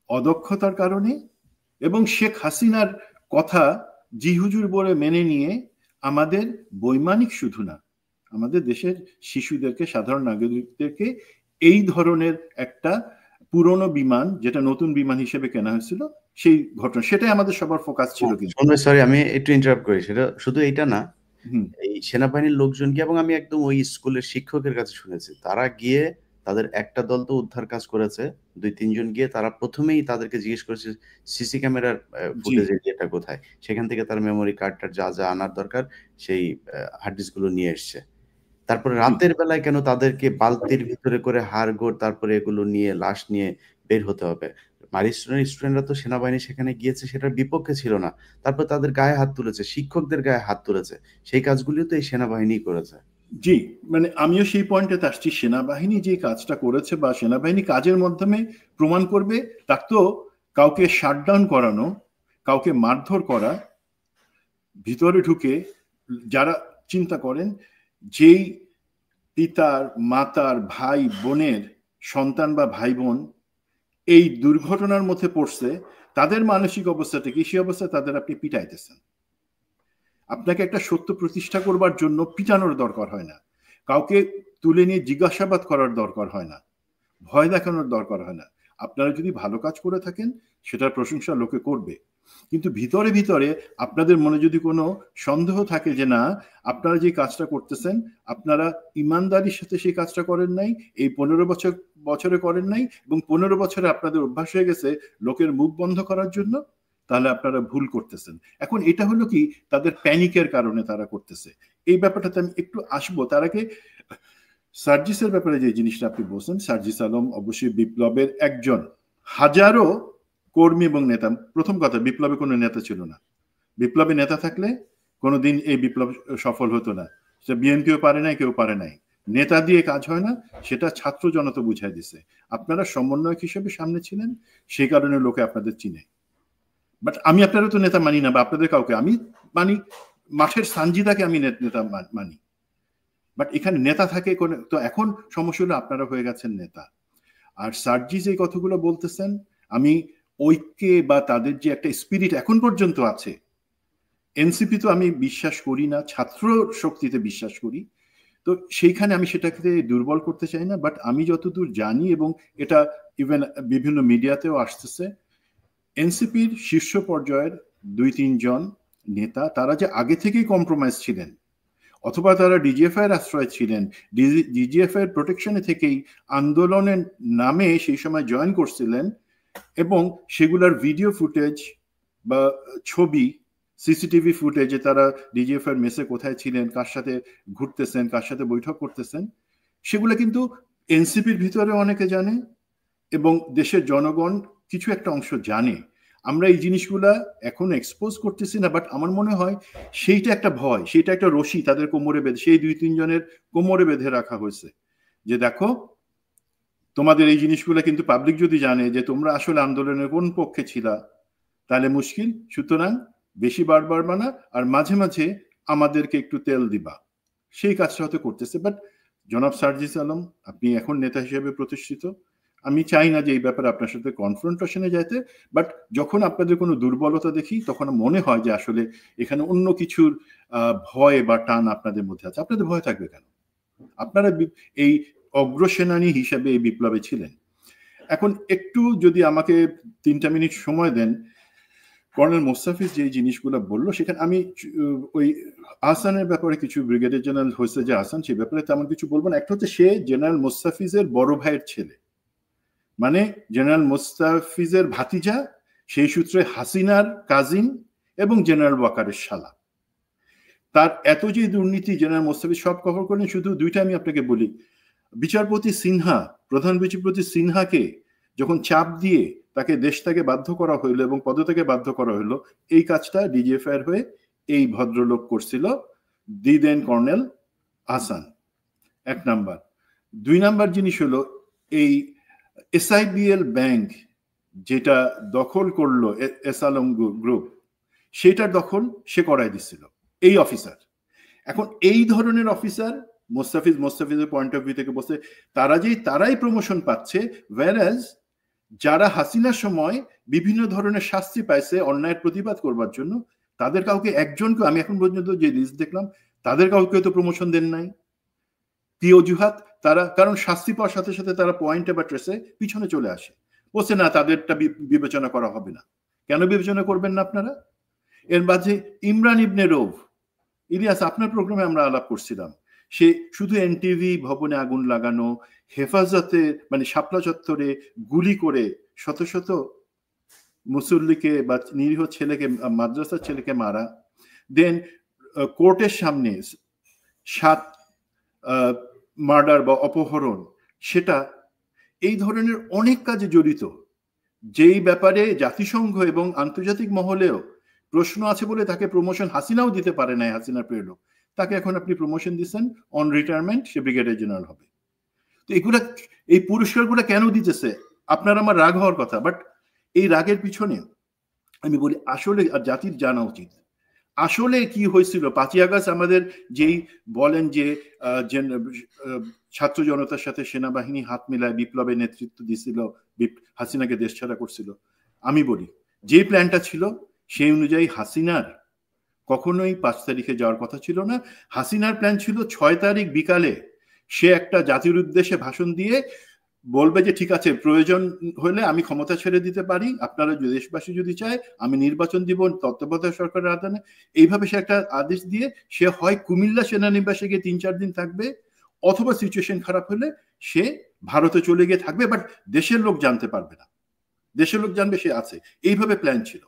অদক্ষতার কারণে, এবং শেখ হাসিনার কথা জি হুজুর বলে মেনে নিয়ে আমাদের বৈমানিক শুধু না, আমাদের দেশের শিশুদেরকে, সাধারণ নাগরিকদেরকে এই ধরনের একটা পুরনো বিমান, যেটা নতুন বিমান হিসেবে কেনা হয়েছিল, সেই ঘটনা, সেটাই আমাদের সবার ফোকাস ছিল। কিন্তু সরি, আমি একটু ইন্টারাপ্ট করি। সেটা শুধু এইটা না, এই সেনাবাহিনীর লোকজন গিয়ে, এবং আমি একদম ওই স্কুলের শিক্ষকের কাছে শুনেছি, তারা গিয়ে তাদের একটা দল তো উদ্ধার কাজ করেছে, 2-3 জন গিয়ে তারা প্রথমেই তাদেরকে জিজ্ঞেস করেছে সিসি ক্যামেরার ফুটেজ এটা কোথায়, সেখান থেকে তার মেমোরি কার্ডটার যা যা আনার দরকার সেই হার্ড ডিস্ক গুলো নিয়ে এসছে। তারপরে রাতের বেলায় কেন তাদেরকে বালতির ভিতরে করে হাড়গোড় তারপরে এগুলো নিয়ে লাশ নিয়ে বের হতে হবে? মাইলস্টোনের স্টুডেন্টরা তো সেনাবাহিনী সেখানে গিয়েছে সেটার বিপক্ষে ছিল না, তারপর তাদের গায়ে হাত তুলেছে, শিক্ষকদের গায়ে হাত তুলেছে, সেই কাজগুলিও তো এই সেনাবাহিনী করেছে। জি, মানে আমিও সেই পয়েন্টে আসছি। সেনাবাহিনী যে কাজটা করেছে বা সেনাবাহিনী কাজের মাধ্যমে প্রমাণ করবে, তার তো কাউকে শাটডাউন করানো, কাউকে মারধর করা, ভিতরে ঢুকে, যারা চিন্তা করেন যেই পিতার, মাতার, ভাই বোনের সন্তান বা ভাই বোন এই দুর্ঘটনার মধ্যে পড়ছে, তাদের মানসিক অবস্থাটা কি, সেই অবস্থায় তাদের আপনি পিটাইতেছেন। আপনাকে একটা সত্য প্রতিষ্ঠা করবার জন্য পিটানোর দরকার হয় না, কাউকে তুলে নিয়ে জিজ্ঞাসাবাদ করার দরকার হয় না, ভয় দেখানোর দরকার হয় না। আপনারা যদি ভালো কাজ করে থাকেন, সেটার প্রশংসা লোকে করবে, কিন্তু ভিতরে ভিতরে আপনাদের মনে যদি কোনো সন্দেহ থাকে যে না, আপনারা যে কাজটা করতেছেন, আপনারা ইমানদারির সাথে সেই কাজটা করেন নাই, এই 15 বছরে করেন নাই, এবং 15 বছরে আপনাদের অভ্যাস হয়ে গেছে লোকের মুখ বন্ধ করার জন্য, তাহলে আপনারা ভুল করতেছেন। এখন এটা হলো কি, তাদের প্যানিকের কারণে তারা করতেছে। এই ব্যাপারটাতে আমি একটু আসবো। তার আগে সার্জিসের ব্যাপারে যে জিনিসটা আপনি বলছেন, সার্জিস আলম অবশ্যই বিপ্লবের একজন, হাজারো কর্মী এবং নেতা। প্রথম কথা, বিপ্লবে কোনো নেতা ছিল না। বিপ্লবে নেতা থাকলে কোনোদিন এই বিপ্লব সফল হতো না। সে বিএনপিও পারে নাই, কেউ পারে নাই। নেতা দিয়ে কাজ হয় না, সেটা ছাত্র জনতা বুঝাই দিছে। আপনারা সমন্বয়ক হিসেবে সামনে ছিলেন, সেই কারণে লোকে আপনাদের চিনে। বাট আমি আপনারা তো নেতা মানি না, বা আপনাদের কাউকে আমি মানি, মাঠের সানজিদাকে আমি নেতা মানি। বাট এখানে নেতা থাকে কোনো, তো এখন সমস্যা হলো আপনারা হয়ে গেছেন নেতা। আর সার্জিস এই কথাগুলো বলতেছেন, আমি ঐক্যে বা তাদের যে একটা স্পিরিট এখন পর্যন্ত আছে, এনসিপি তো আমি বিশ্বাস করি না, ছাত্র শক্তিতে বিশ্বাস করি। তো সেইখানে আমি সেটাকে দুর্বল করতে চাই না, বাট আমি যতদূর জানি, এবং এটা ইভেন বিভিন্ন মিডিয়াতেও আসতেছে, এনসিপির শীর্ষ পর্যায়ের 2-3 জন নেতা তারা যে আগে থেকেই কম্প্রোমাইজ ছিলেন, অথবা তারা ডিজিএফআই এর আশ্রয় ছিলেন, ডিজিএফআই এর প্রোটেকশনে থেকেই আন্দোলনের নামে সেই সময় জয়েন করছিলেন, এবং সেগুলার ভিডিও ফুটেজ বা ছবি, সিসিটিভি ফুটেজে তারা ডিজিএফআই এর মেসে কোথায় ছিলেন, কার সাথে ঘুরতেছেন, কার সাথে বৈঠক করতেছেন, সেগুলো কিন্তু এনসিপির ভিতরে অনেকে জানে এবং দেশের জনগণ কিছু একটা অংশ জানে। আমরা এই জিনিসগুলা এখন এক্সপোজ করতেছি না, বাট আমার মনে হয় সেইটা একটা ভয়, সেইটা একটা রশি তাদের কোমরে বেঁধে, সেই 2-3 জনের কোমরে বেঁধে রাখা হয়েছে, যে দেখো তোমাদের এই জিনিসগুলো কিন্তু পাবলিক যদি জানে যে তোমরা আসলে আন্দোলনের কোন পক্ষে ছিলা, তাহলে মুশকিল, সুতরাং বেশি বারবার বানা, আর মাঝে মাঝে আমাদেরকে একটু তেল দিবা, সেই কাজটা হয়তো করতেছে। বাট জনাব সার্জিস আলম, আপনি এখন নেতা হিসেবে প্রতিষ্ঠিত, আমি চাই না যে এই ব্যাপারে আপনার সাথে কনফ্রন্টেশনে যেতে, বাট যখন আপনাদের কোনো দুর্বলতা দেখি তখন মনে হয় যে আসলে এখানে অন্য কিছুর ভয় বা টান আপনাদের মধ্যে আছে। আপনাদের ভয় থাকবে কেন? আপনারা এই অগ্রসেনানী হিসাবে এই বিপ্লবে ছিলেন। এখন একটু যদি আমাকে 3টা মিনিট সময় দেন, কর্নেল মোস্তাফিজ যে জিনিসগুলো বললো, সেখানে আমি ওই আহসানের ব্যাপারে কিছু, ব্রিগেডিয়ার জেনারেল হয়েছে যে আহসান, সেই ব্যাপারে তেমন কিছু বলবো না। একটা হচ্ছে সে জেনারেল মোস্তাফিজের বড় ভাইয়ের ছেলে, মানে জেনারেল মোস্তাফিজের ভাতিজা, সেই সূত্রে হাসিনার কাজিন এবং জেনারেল ওয়াকারের শালা। তার এত যে দুর্নীতি জেনারেল মোস্তাফিজ সব কভার করেন। শুধু 2টা আমি আপনাকে বলি, বিচারপতি সিনহা, প্রধান বিচারপতি সিনহাকে যখন চাপ দিয়ে তাকে দেশ থেকে বাধ্য করা হইলো এবং পদত্যাগে বাধ্য করা হইলো, এই কাজটা ডিজিএফআই এর হয়ে এই ভদ্রলোক করছিল, দি দেন কর্নেল আহসান। 1 নাম্বার। 2 নাম্বার জিনিস হলো, এই এসআইবিএল ব্যাংক যেটা দখল করলো এস আলম গ্রুপ, সেটার দখল সে করাই দিচ্ছিল এই অফিসার। এখন এই ধরনের অফিসার মোস্তাফিজের পয়েন্ট অফ ভিউ থেকে বসে তারাই প্রমোশন পাচ্ছে, ওয়্যারএজ যারা হাসিনার সময় বিভিন্ন ধরনের শাস্তি পাইছে অন্যায়ের প্রতিবাদ করবার জন্য, তাদের কাউকে একজনকে, আমি এখন পর্যন্ত যে লিস্ট দেখলাম, তাদের কাউকে তো প্রমোশন দেন নাই। কি অজুহাত? তারা কারণ শাস্তি পাওয়ার সাথে সাথে তারা পয়েন্টে বা ট্রেসে পিছনে চলে আসে, বলছে না তাদেরটা বিবেচনা করা হবে না। কেন বিবেচনা করবেন না আপনারা? এর মাঝে ইমরান ইবনে রৌফ, ইলিয়াস আপনার প্রোগ্রামে আমরা আলাপ করছিলাম, সে শুধু এনটিভি ভবনে আগুন লাগানো, হেফাজতে মানে শাপলা চত্বরে গুলি করে শত শত মুসল্লিকে বা নিরীহ ছেলেকে, মাদ্রাসার ছেলেকে মারা, দেন কোর্টের সামনে 7 মার্ডার বা অপহরণ, সেটা, এই ধরনের অনেক কাজে জড়িত, যেই ব্যাপারে জাতিসংঘ এবং আন্তর্জাতিক মহলেও প্রশ্ন আছে বলে তাকে প্রমোশন হাসিনাও দিতে পারে নাই, হাসিনার প্রিয় লোক, তাকে এখন আপনি প্রমোশন দিচ্ছেন on retirement, say brigadier general হবে। তো এগুলা, এই পুরস্কারগুলো কেন দিতেছে? আপনার আমার রাগ হওয়ার কথা, বাট এই রাগের পিছনে আমি বলি আসলে জাতির জানা উচিত আসলে কি হয়েছিল। 5ই আগস্ট আমাদের যেই বলেন যে ছাত্র জনতার সাথে সেনাবাহিনী হাত মিলায় বিপ্লবে নেতৃত্ব দিছিল, হাসিনাকে দেশ ছাড়া করছিল, আমি বলি যে প্ল্যানটা ছিল সেই অনুযায়ী হাসিনার কখনোই 5 তারিখে যাওয়ার কথা ছিল না। হাসিনার প্ল্যান ছিল 6 তারিখ বিকালে সে একটা জাতির উদ্দেশ্যে ভাষণ দিয়ে বলবে যে ঠিক আছে, প্রয়োজন হলে আমি ক্ষমতা ছেড়ে দিতে পারি, আপনারা দেশবাসী যদি চায় আমি নির্বাচন দিব তত্ত্বাবধায়ক সরকারের আদানে। এইভাবে সে একটা আদেশ দিয়ে সে হয় কুমিল্লা সেনানিবাসে গিয়ে 3-4 দিন থাকবে, অথবা সিচুয়েশন খারাপ হলে সে ভারতে চলে গিয়ে থাকবে, বাট দেশের লোক জানতে পারবে না, দেশের লোক জানবে সে আছে। এইভাবে প্ল্যান ছিল।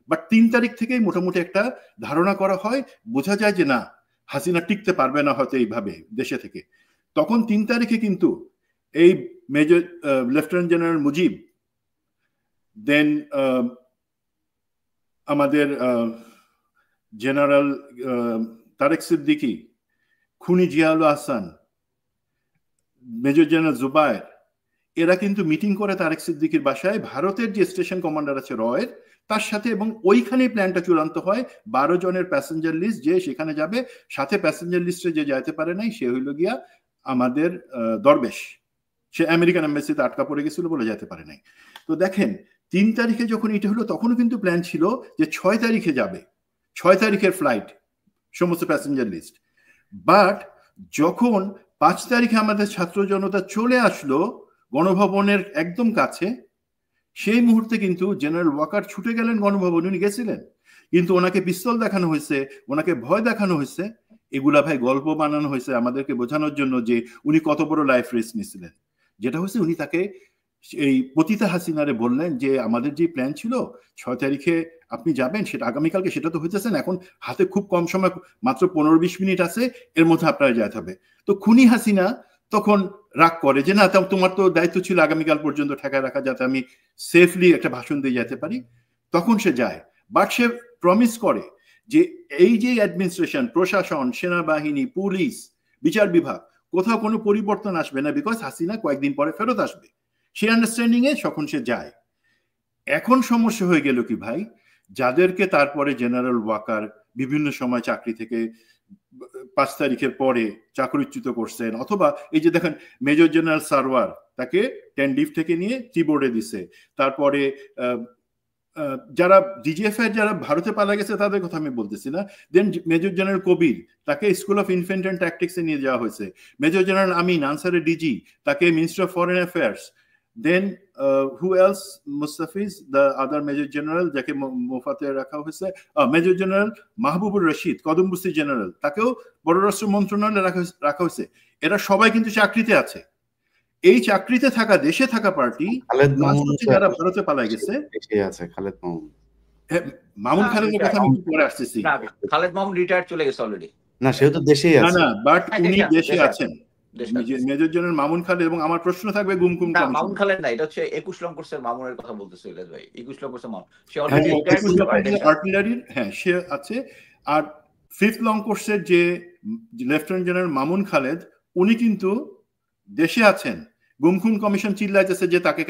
বাট 3 তারিখ থেকেই মোটামুটি একটা ধারণা করা হয়, বোঝা যায় যে না, হাসিনা টিকতে পারবে না হয়তো এইভাবে দেশে থেকে। তখন 3 তারিখে কিন্তু এই মেজর লেফটেন্যান্ট জেনারেল মুজিব, দেন আমাদের জেনারেল তারেক সিদ্দিকী, খুনি জিয়াউল আহসান, মেজর জেনারেল জুবায়ের, এরা কিন্তু মিটিং করে তারেক সিদ্দিকীর বাসায়, ভারতের যে স্টেশন কমান্ডার আছে রয়ের তার সাথে, এবং ওইখানে প্ল্যানটা চূড়ান্ত হয়। 12 জনের প্যাসেঞ্জার লিস্ট, যে সেখানে যাবে, সাথে প্যাসেঞ্জার লিস্টে যে যাইতে পারে নাই সে হইল গিয়া আমাদের দরবেশ, সে আমেরিকান এম্বাসিতে আটকা পড়ে গেছিল বলে যেতে পারে নাই। তো দেখেন 3 তারিখে যখন এটা হলো তখনও কিন্তু প্ল্যান ছিল যে 6 তারিখে যাবে, 6 তারিখের ফ্লাইট, সমস্ত প্যাসেঞ্জার লিস্ট। বাট যখন 5 তারিখে আমাদের ছাত্র জনতা চলে আসলো গণভবনের একদম কাছে, সেই মুহূর্তে কিন্তু জেনারেল ওয়াকার ছুটে গেলেন গণভবনে, উনি গেছিলেন, কিন্তু ওনাকে পিস্তল দেখানো হয়েছে, ওনাকে ভয় দেখানো হয়েছে। এগুলা ভাই গল্প বানানো হয়েছে আমাদেরকে বোঝানোর জন্য যে উনি কত বড় লাইফ রিস্ক নিয়েছিলেন। যেটা হচ্ছে উনি তাকে এই পতিতা হাসিনারে বললেন যে আমাদের যে প্ল্যান ছিল 6 তারিখে আপনি যাবেন, সেটা আগামীকালকে, সেটা তো হইতেছেন, এখন হাতে খুব কম সময়, মাত্র 15-20 মিনিট আছে, এর মধ্যে আপনারা যেতে হবে। তো খুনি হাসিনা তখন রাগ করে যে না, তোমার তো দায়িত্ব ছিল আগামীকাল পর্যন্ত ঠেকায় রাখা, যাতে আমি সেফলি একটা ভাষণ দিয়ে যেতে পারি। তখন সে যায়, বাট সে প্রমিস করে যে এই যে অ্যাডমিনিস্ট্রেশন, প্রশাসন, সেনাবাহিনী, পুলিশ, বিচার বিভাগ, কোথাও কোনো পরিবর্তন আসবে না, বিকজ হাসিনা কয়েকদিন পরে ফেরত আসবে। সেই আন্ডারস্ট্যান্ডিং এ তখন সে যায়। এখন সমস্যা হয়ে গেল কি ভাই, যাদেরকে তারপরে জেনারেল ওয়াকার বিভিন্ন সময় চাকরি থেকে 5 তারিখের পরে চাকরিচ্যুত করছেন, অথবা এই যে দেখেন মেজর জেনারেল সারওয়ার, তাকে 10 ডিভ থেকে নিয়ে টিবোর্ডে দিছে। তারপরে যারা ডিজিএফ এর যারা ভারতে পালা গেছে তাদের কথা আমি বলতেছি না। দেন মেজর জেনারেল কবির, তাকে স্কুল অফ ইনফ্যান্ট অ্যান্ড ট্যাকটিক্সে নিয়ে যাওয়া হয়েছে। মেজর জেনারেল আমিন, আনসারের ডিজি, তাকে minister of foreign affairs. Then who else, Mustafiz the other major general, যাকে মোফাতে রাখা হয়েছে, মেজর জেনারেল মাহবুবুর রশিদ, কদমবস্তি জেনারেল, তাকেও পররাষ্ট্র মন্ত্রণালয়ে রাখা হয়েছে। এরা সবাই কিন্তু চাকরিতে আছে। এই চাকরিতে থাকা, দেশে থাকা পার্টি যারা ভারতে পালায় গেছে, খালেদ মামুন, মামুন খালেদের কথা আমি পরে আসতেছি। খালেদ মামুন রিটায়ার্ড চলে গেছে অলরেডি। না, সেও তো দেশেই আছে। না, বাট উনি দেশে আছেন, মেজর জেনারেল মামুন খালেদ। এবং আমার প্রশ্ন থাকবে গুমকুম কমিশন। মামুন খালেদ না, এটা হচ্ছে 21 লং কোর্সের মামুনের কথা বলতেছে ইলিয়াস ভাই। 21 লং কোর্সের মামুন, সে অলরেডি আর্টিলারির, হ্যাঁ সে আছে। আর 5th লং কোর্সের যে লেফটেন্যান্ট জেনারেল মামুন খালেদ, উনি কিন্তু দেশে আছেন। গুমকুম কমিশন চিল্লাইতেছে যে তাকে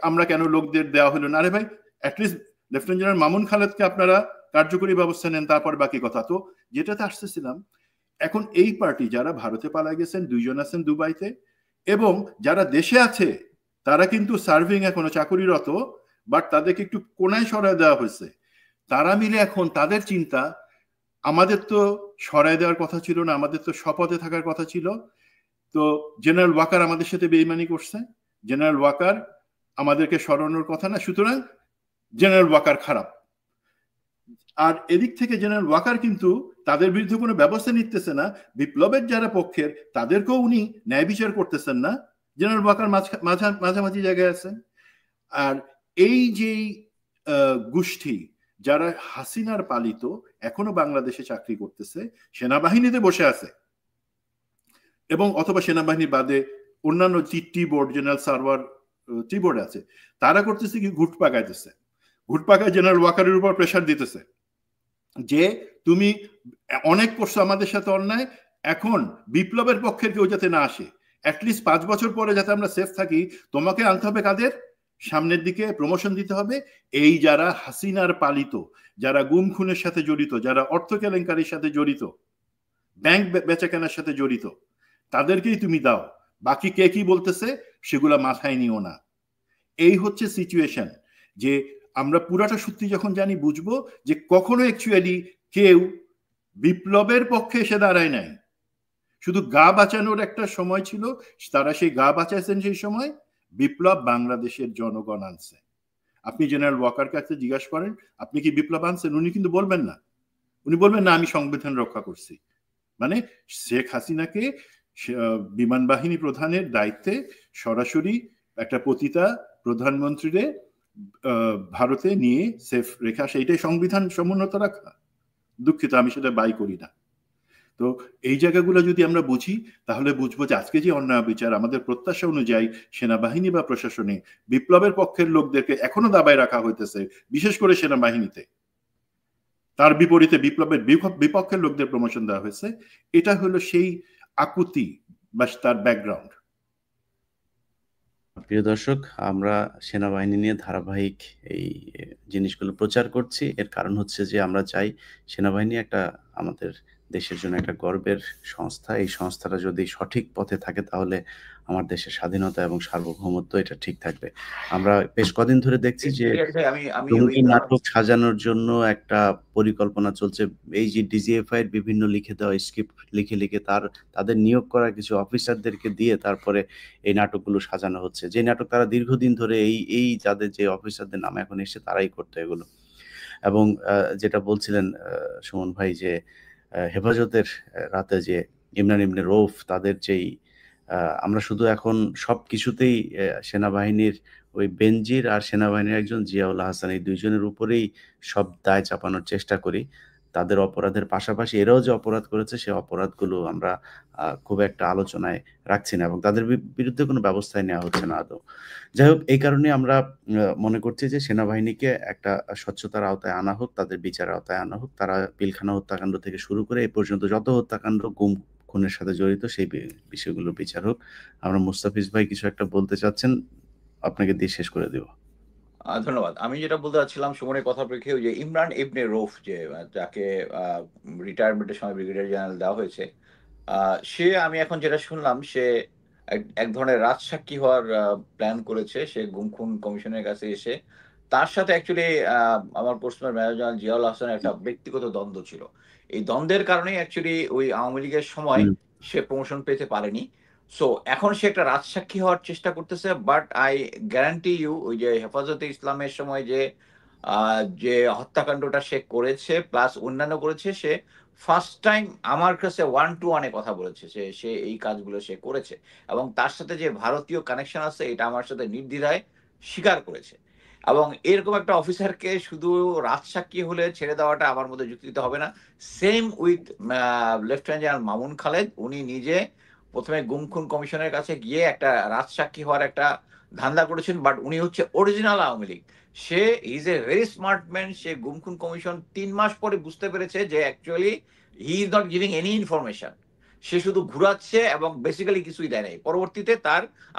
আমরা কেন লোকদের দেওয়া হলো না। আরে ভাই, অ্যাটলিস্ট লেফটেন্যান্ট জেনারেল মামুন খালেদকে আপনারা কার্যকরী ব্যবস্থা নেন, তারপর বাকি কথা। তো যেটাতে আসতেছিলাম, এখন এই পার্টি যারা ভারতে পালায় গেছেন, 2 জন আছেন দুবাইতে, এবং যারা দেশে আছে তারা কিন্তু সার্ভিং, এখনো চাকরিরত, বাট তাদেরকে একটু কোনায় সরায় দেওয়া হয়েছে। তারা মিলে এখন তাদের চিন্তা, আমাদের তো সরায় দেওয়ার কথা ছিল না, আমাদের তো শপথে থাকার কথা ছিল। তো জেনারেল ওয়াকার আমাদের সাথে বেইমানি করছে, জেনারেল ওয়াকার আমাদেরকে সরানোর কথা না, সুতরাং জেনারেল ওয়াকার খারাপ। আর এদিক থেকে জেনারেল ওয়াকার কিন্তু তাদের বিরুদ্ধে কোনো ব্যবস্থা নিতেছে না। বিপ্লবের যারা পক্ষের, তাদেরকেও উনি ন্যায় বিচার করতেছেন না। জেনারেল ওয়াকার মাঝামাঝি জায়গায় আছেন। আর এই যে গোষ্ঠী যারা হাসিনার পালিত, এখনো বাংলাদেশে চাকরি করতেছে, সেনাবাহিনীতে বসে আছে, এবং অথবা সেনাবাহিনী বাদে অন্যান্য tea board, general Sarwar tea board আছে, তারা করতেছে কি, ঘুট পাকাইতেছে। ঘুট পাকায় জেনারেল ওয়াকারের উপর প্রেশার দিতেছে যে তুমি অনেক করছো আমাদের সাথে অন্যায়, এখন বিপ্লবের পক্ষের কেউ যাতে না আসে, অ্যাটলিস্ট 5 বছর পরে যাতে আমরা সেফ থাকি, তোমাকে আনতে হবে কাদের, সামনের দিকে প্রমোশন দিতে হবে। এই যারা হাসিনার পালিত, যারা গুম খুনের সাথে জড়িত, যারা অর্থ কেলেঙ্কারির সাথে জড়িত, ব্যাংক বেচাকেনার সাথে জড়িত, তাদেরকেই তুমি দাও। বাকি কে কি বলতেছে সেগুলা মাথায় নিও না। এই হচ্ছে সিচুয়েশন, যে আমরা পুরাটা সত্যি যখন জানি, বুঝবো যে কখনো অ্যাকচুয়ালি কেউ বিপ্লবের পক্ষে এসে দাঁড়ায় নাই। শুধু গা বাঁচানোর একটা সময় ছিল, তারা সেই গা বাঁচাইছেন। সেই সময় বিপ্লব বাংলাদেশের জনগণ আনছে। আপনি জেনারেল ওয়াকার কাছে জিজ্ঞাসা করেন, আপনি কি বিপ্লব আনছেন, উনি কিন্তু বলবেন না। উনি বলবেন না, আমি সংবিধান রক্ষা করছি। মানে শেখ হাসিনাকে বিমান বাহিনী প্রধানের দায়িত্বে সরাসরি একটা পতিতা প্রধানমন্ত্রীরে ভারতে নিয়ে সেফ রেখা, সেইটাই সংবিধান সমুন্নত রাখা। দুঃখিত, আমি সেটা বাই করি না। তো এই জায়গাগুলো যদি আমরা বুঝি, তাহলে বুঝবো যে আজকে যে অন্যায় বিচার, আমাদের প্রত্যাশা অনুযায়ী সেনাবাহিনী বা প্রশাসনে বিপ্লবের পক্ষের লোকদেরকে এখনো দাবায় রাখা হইতেছে, বিশেষ করে সেনাবাহিনীতে। তার বিপরীতে বিপ্লবের বিপক্ষের লোকদের প্রমোশন দেওয়া হয়েছে। এটা হলো সেই আকুতি বা তার ব্যাকগ্রাউন্ড। প্রিয় দর্শক, আমরা সেনাবাহিনী নিয়ে ধারাবাহিক এই জিনিসগুলো প্রচার করছি। এর কারণ হচ্ছে যে আমরা চাই সেনাবাহিনী একটা আমাদের দেশের জন্য একটা গর্বের সংস্থা। এই সংস্থাটা যদি সঠিক পথে থাকে তাহলে আমার দেশের স্বাধীনতা এবং সার্বভৌমত্ব এটা ঠিক থাকবে। আমরা বেশ কদিন ধরে দেখছি যে আমি জঙ্গি নাটক সাজানোর জন্য একটা পরিকল্পনা চলছে। এই যে ডিজিএফআই এর বিভিন্ন লিখে দেওয়া স্ক্রিপ্ট লিখে তাদের নিয়োগ করা কিছু অফিসারদেরকে দিয়ে তারপরে এই নাটকগুলো সাজানো হচ্ছে। যে নাটক তারা দীর্ঘদিন ধরে এই যাদের যে অফিসারদের নাম এখন এসেছে তারাই করতো এগুলো। এবং যেটা বলছিলেন সুমন ভাই যে হেফাজতের রাতে যে ইমরান ইবনে রৌফ তাদের যেই আমরা শুধু এখন সবকিছুতেই সেনাবাহিনীর ওই বেনজির আর সেনাবাহিনীর একজন জিয়াউল হাসান এই দুইজনের উপরেই সব দায় চাপানোর চেষ্টা করি। তাদের অপরাধের পাশাপাশি এরাও যে অপরাধ করেছে সে অপরাধগুলো আমরা খুব একটা আলোচনায় রাখছি না এবং তাদের বিরুদ্ধে কোনো ব্যবস্থাই নেওয়া হচ্ছে না আদৌ। যাই হোক, এই কারণে আমরা মনে করছি যে সেনাবাহিনীকে একটা স্বচ্ছতার আওতায় আনা হোক, তাদের বিচারের আওতায় আনা হোক। তারা পিলখানা হত্যাকাণ্ড থেকে শুরু করে এই পর্যন্ত যত হত্যাকাণ্ড গুম খুনের সাথে জড়িত সেই বিষয়গুলো বিচার হোক। আমরা মুস্তাফিজ ভাই কিছু একটা বলতে চাচ্ছেন, আপনাকে দিয়ে শেষ করে দেব। ধন্যবাদ। আমি যেটা বলতে চাচ্ছিলাম সুমনের কথা প্রেক্ষে যে ইমরান ইবনে রৌফ যে যাকে রিটায়ারমেন্টের সময় ব্রিগেডিয়ার জেনারেল দেওয়া হয়েছে, সে আমি এখন যেটা শুনলাম সে এক ধরনের রাজসাক্ষী হওয়ার প্ল্যান করেছে। সে গুম খুন কমিশনের কাছে এসে তার সাথে অ্যাকচুয়ালি আমার পার্সোনাল ম্যানেজার জেনারেল জিয়াউল হাসানের একটা ব্যক্তিগত দ্বন্দ্ব ছিল। এই দ্বন্দ্বের কারণেই অ্যাকচুয়ালি ওই আওয়ামী লীগের সময় সে প্রমোশন পেতে পারেনি। সো এখন সে একটা রাজসাক্ষী হওয়ার চেষ্টা করতেছে, বাট আই গ্যারান্টি ইউ ওই যে হেফাজতে ইসলামের সময় যে হত্যাকাণ্ডটা সে করেছে প্লাস অন্যান্য করেছে, সে ফার্স্ট টাইম আমার কাছে 1-to-1 কথা বলেছে সে এই কাজগুলো সে করেছে এবং তার সাথে যে ভারতীয় কানেকশন আছে এটা আমার সাথে নির্দ্বিধায় স্বীকার করেছে। এবং এরকম একটা অফিসারকে শুধু রাজসাক্ষী হলে ছেড়ে দেওয়াটা আমার মধ্যে যুক্তিতে হবে না। Same with lieutenant general Mamun Khaled, উনি নিজে প্রথমে গুম খুন কমিশনের কাছে গিয়ে একটা রাজসাক্ষী হওয়ার একটা ধান্দা করেছেন, বাট উনি হচ্ছে অরিজিনাল আওয়ামী লীগ। সে is a very smart man. সে গুম খুন কমিশন 3 মাস পরে বুঝতে পেরেছে যে actually he is not giving any information, সে শুধু ঘুরাচ্ছে এবং বেসিক্যালি কিছুই দেয় নাই। পরবর্তীতে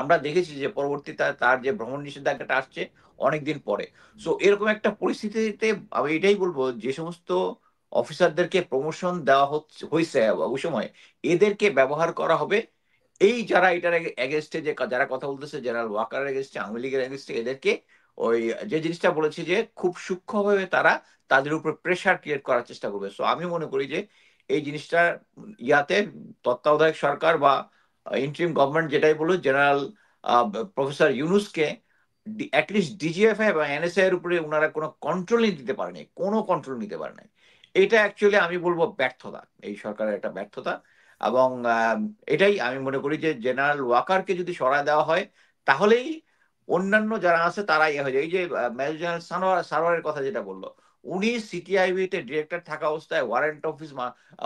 আমরা দেখেছি যে পরবর্তীতে তার যে ভ্রমণ নিষেধাজ্ঞাটা আসছে অনেকদিন পরে। সো এরকম একটা পরিস্থিতিতে আমি এটাই বলবো, যে সমস্ত অফিসারদেরকে প্রমোশন দেওয়া হয়েছে ওই সময় এদেরকে ব্যবহার করা হবে এই যারা এটার এগেনস্টে যারা কথা বলতেছে জেনারেল ওয়াকারের এগেনস্টে, আওয়ামী লীগের এগেনস্টে, এদেরকে ওই যে জিনিসটা বলেছি যে খুব সূক্ষ্মভাবে তারা তাদের উপর প্রেশার ক্রিয়েট করার চেষ্টা করবে। সো আমি মনে করি যে এই জিনিসটা ইয়াতে তত্ত্বাবধায়ক সরকার বা ইন্টারিম গভর্নমেন্ট যেটাই বলুন, জেনারেল প্রফেসর ইউনুসকে অ্যাটলিস্ট ডিজিএফআই এবং এনএসআই এর উপরে ওনারা কোনো কন্ট্রোল দিতে পারেনি, কোনো কন্ট্রোল নিতে পারে নাই। এটা অ্যাকচুয়ালি আমি বলবো ব্যর্থতা, এই সরকারের একটা ব্যর্থতা। এবং এটাই আমি মনে করি যে জেনারেল ওয়াকারকে যদি সরায় দেওয়া হয় তাহলেই অন্যান্য যারা আছে তারা ইয়ে হয়ে যায়। এই যে মেজর জেনারেল সারোয়ারের কথা যেটা বললো, উনি সিটিআইবি তে ডিরেক্টর থাকা অবস্থায় warrant office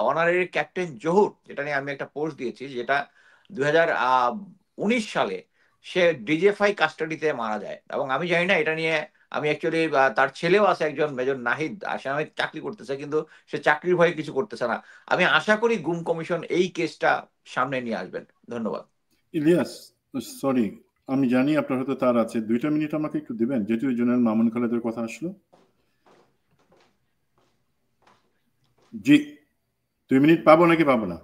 honorary captain Zahur, যেটা নিয়ে আমি একটা পোস্ট দিয়েছি, যেটা 2019 সালে সে ডিজিএফআই কাস্টাডিতে মারা যায়। এবং আমি জানি না এটা নিয়ে, আমি অ্যাকচুয়ালি তার ছেলেও আছে একজন মেজর নাহিদ, আসামে চাকরি করতেছে, কিন্তু সে চাকরির ভয়ে কিছু করতেছে না। আমি আশা করি গুম কমিশন এই কেসটা সামনে নিয়ে আসবেন। ধন্যবাদ। ইলিয়াস, সরি, আমি জানি আপনার হয়তো তার আছে, 2টা মিনিট আমাকে একটু দিবেন, যেহেতু জেনারেল মামুন খালেদের কথা আসলো। জি, 2 মিনিট পাবো নাকি পাবো না?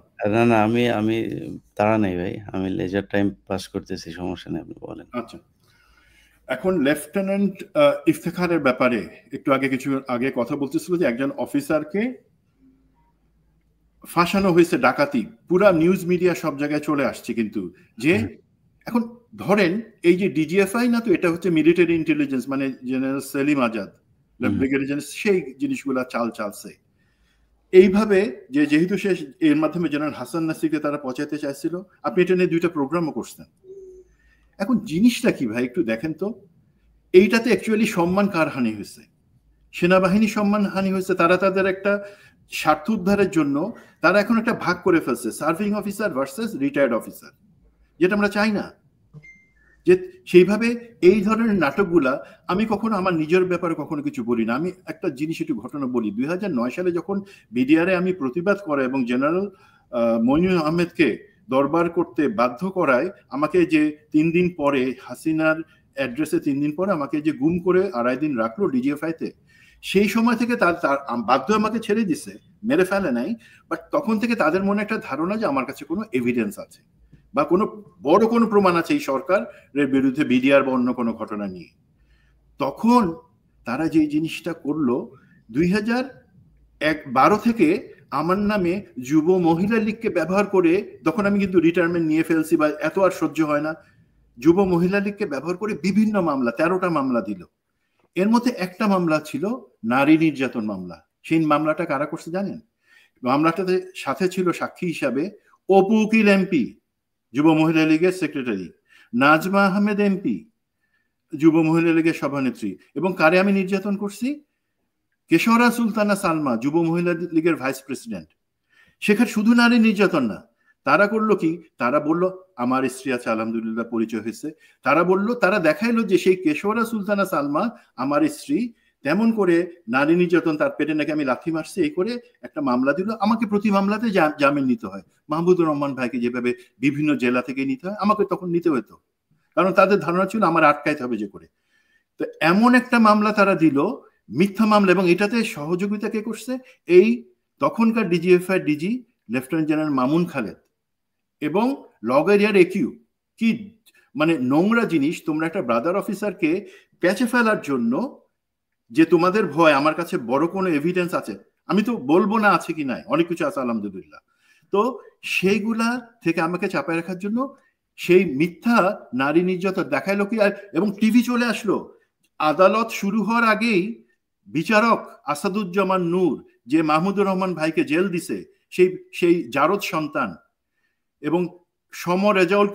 না, আমি তাড়া নাই ভাই, আমি লেজার টাইম পাস করতেছি, সমস্যা নেই, আপনি বলেন। আচ্ছা, এখন লেফটেন্যান্ট ইফতেখারের ব্যাপারে একটু কিছু আগে কথা বলতেছিল যে একজন অফিসারকে ফাঁসানো হয়েছে, ডাকাতি, পুরা নিউজ মিডিয়া সব জায়গায় চলে আসছে। কিন্তু যে এখন ধরেন এই যে ডিজিএফআই না, তো এটা হচ্ছে মিলিটারি ইন্টেলিজেন্স, মানে জেনারেল সেলিম আজাদ ব্রিগেডিয়ার, সেই জিনিসগুলা চালছে এইভাবে যে যেহেতু সে এর মাধ্যমে জেনারেল হাসান নাসিরকে তারা পৌঁছাতে চাইছিল। আপনি এটা নিয়ে 2টা প্রোগ্রামও করছেন। এখন জিনিসটা কি ভাই একটু দেখেন তো, এইটাতে অ্যাকচুয়ালি সম্মান কার হানি হয়েছে? সেনাবাহিনী সম্মান হানি হয়েছে। তারা তাদের একটা স্বার্থ উদ্ধারের জন্য তারা এখন একটা ভাগ করে ফেলছে, serving officer versus retired officer, যেটা আমরা চাই না। যে সেইভাবে এই ধরনের নাটকগুলা, আমি কখনো আমার নিজের ব্যাপারে কখনো কিছু বলি না। আমি একটা জিনিস একটু ঘটনা বলি। 2009 সালে যখন বিডিআরে আমি প্রতিবাদ করে এবং জেনারেল মইনুল আহমেদকে দরবার করতে বাধ্য করায়, আমাকে যে 3 দিন পরে হাসিনার অ্যাড্রেসে 3 দিন পরে আমাকে যে গুম করে 2.5 দিন রাখলো ডিজিএফআইতে, সেই সময় থেকে তার বাধ্য আমাকে ছেড়ে দিছে, মেরে ফেলে নাই, বাট তখন থেকে তাদের মনে একটা ধারণা যে আমার কাছে কোনো এভিডেন্স আছে বা কোনো বড় কোনো প্রমাণ আছে এই সরকারের বিরুদ্ধে বিডিআর বা অন্য কোনো ঘটনা নিয়ে। তখন তারা যে জিনিসটা করলো 2012 থেকে আমার নামে যুব মহিলা লীগকে ব্যবহার করে, তখন আমি কিন্তু রিটায়ারমেন্ট নিয়ে ফেলছি বা এত আর সহ্য হয় না, যুব মহিলা লীগকে ব্যবহার করে বিভিন্ন মামলা 13টা মামলা দিল। এর মধ্যে একটা মামলা ছিল নারী নির্যাতন মামলা। সেই মামলাটা কারা করছে জানেন? মামলাটাতে সাথে ছিল সাক্ষী হিসাবে অপু উকিল এমপি, যুব মহিলা লীগের সেক্রেটারি, নাজমা আহমেদ এমপি, যুব মহিলা লীগের সভানেত্রী, এবং কারে আমি নির্যাতন করছি? কেশরা সুলতানা সালমা, যুব মহিলা লীগের ভাইস প্রেসিডেন্ট। সেখানে শুধু নারী নির্যাতন না, তারা করলো কি, তারা বলল আমার স্ত্রী আছে, আলহামদুলিল্লাহ পরিচয় হয়েছে, তারা বলল, তারা দেখাইলো যে সেই কেশরা সুলতানা সালমা আমার স্ত্রী, তেমন করে নারী নির্যাতন, তার পেটে নাকি আমি লাথি মারছি, এই করে একটা মামলা দিল। আমাকে প্রতি মামলাতে জামিন নিতে হয়। মাহমুদুর রহমান ভাইকে যেভাবে বিভিন্ন জেলা থেকে নিতে হয়, আমাকে তখন নিতে হতো, কারণ তাদের ধারণা ছিল আমার আটকাইতে হবে যে করে। তো এমন একটা মামলা তারা দিল, মিথ্যা মামলা, এবং এটাতে সহযোগিতা কে করছে? এই তখনকার DGFI DG lieutenant general Mamun Khaled এবং লগেরিয়ার একিউ। কি মানে নোংরা জিনিস! তোমরা একটা ব্রাদার অফিসারকে প্যাচে ফেলার জন্য, যে তোমাদের ভয় আমার কাছে বড় কোনো এভিডেন্স আছে, আমি তো বলবো না আছে কি নাই, অনেক কিছু আছে আলহামদুলিল্লাহ, তো সেইগুলা থেকে আমাকে চাপায় রাখার জন্য সেই মিথ্যা নারী নির্যাতন দেখাইলো কি, এবং টিভি চলে আসলো। আদালত শুরু হওয়ার আগেই বিচারক আসাদুজ্জামান নূর, যে মাহমুদুর রহমান ভাইকে জেল দিছে, সেই জারদ সন্তান, এবং সম রেজাউল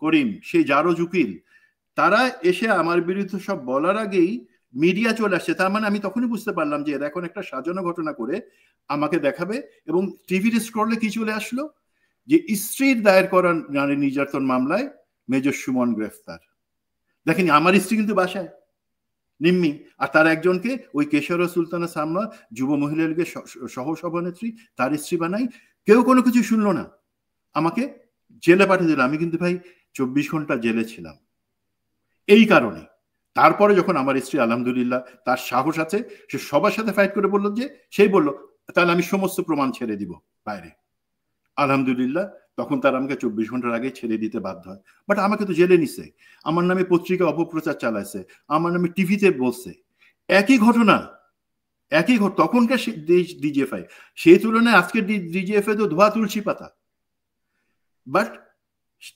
করিম, সেই জারজ উকিল, তারা এসে আমার বিরুদ্ধে সব বলার আগেই মিডিয়া চলে আসছে। তার মানে আমি তখনই বুঝতে পারলাম যে এরা এখন একটা সাজানো ঘটনা করে আমাকে দেখাবে। এবং টিভির স্ক্রলে কি চলে আসলো, যে স্ত্রীর দায়ের করা নারী নির্যাতন মামলায় মেজর সুমন গ্রেফতার। দেখেন, আমার স্ত্রী কিন্তু বাসায় নিম্মি, আর তার একজনকে ওই কেশরা সুলতানা সালমা, যুব মহিলা লীগের সহ সভানেত্রী, তার স্ত্রী বানাই। কেউ কোনো কিছু শুনলো না, আমাকে জেলে পাঠিয়ে দিল। আমি কিন্তু ভাই 24 ঘন্টা জেলে ছিলাম এই কারণে। তারপরে যখন আমার স্ত্রী আলহামদুলিল্লাহ, তার সাহস আছে, সে সবার সাথে ফাইট করে বলল, যে সেই বলল তাহলে আমি সমস্ত প্রমাণ ছেড়ে দিব বাইরে, আলহামদুলিল্লাহ তখন তারা আমাকে 24 ঘন্টার আগে ছেড়ে দিতে বাধ্য হয়। বাট আমাকে তো জেলে নিছে, আমার নামে পত্রিকা অপপ্রচার চালাইছে, আমার নামে টিভিতে বলছে, একই ঘটনা, তখনকার ডিজিএফআই, সেই তুলনায় আজকের ডিজিএফআই তো ধোয়া তুলসী পাতা। বাট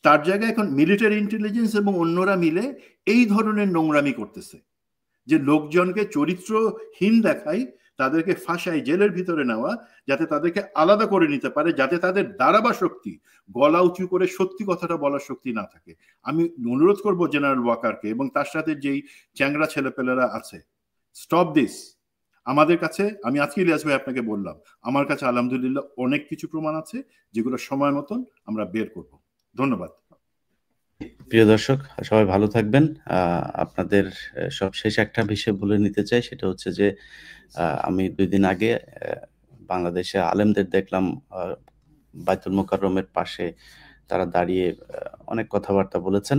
তার জায়গায় এখন মিলিটারি ইন্টেলিজেন্স এবং অন্যরা মিলে এই ধরনের নোংরামি করতেছে, যে লোকজনকে চরিত্রহীন দেখাই, তাদেরকে ফাঁসাই, জেলের ভিতরে নেওয়া, যাতে তাদেরকে আলাদা করে নিতে পারে, যাতে তাদের দাঁড়াবা শক্তি, গলা উঁচু করে সত্যি কথাটা বলার শক্তি না থাকে। আমি অনুরোধ করব জেনারেল ওয়াকারকে এবং তার সাথে যেই চ্যাংরা ছেলেপেলেরা আছে, স্টপ দিস। আমাদের কাছে, আমি আজকে ইলিয়াস ভাই আপনাকে বললাম, আমার কাছে আলহামদুলিল্লাহ অনেক কিছু প্রমাণ আছে, যেগুলো সময় মতন আমরা বের করব। ধন্যবাদ। প্রিয় দর্শক, সবাই ভালো থাকবেন। আপনাদের সবশেষ একটা বিষয় বলে নিতে চাই, সেটা হচ্ছে যে আমি 2 দিন আগে বাংলাদেশে আলেমদের দেখলাম বাইতুল মোকাররমের পাশে তারা দাঁড়িয়ে অনেক কথাবার্তা বলেছেন।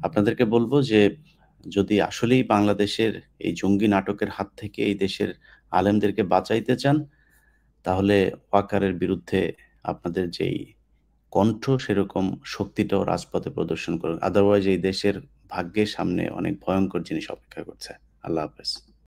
আপনাদেরকে বলবো যে যদি আসলেই বাংলাদেশের এই জঙ্গি নাটকের হাত থেকে এই দেশের আলেমদেরকে বাঁচাইতে চান, তাহলে ওয়াকারের বিরুদ্ধে আপনাদের যেই কণ্ঠ, সেরকম শক্তিটাও রাজপথে প্রদর্শন করুন। আদারওয়াইজ এই দেশের ভাগ্যের সামনে অনেক ভয়ঙ্কর জিনিস অপেক্ষা করছে। আল্লাহ হাফেজ।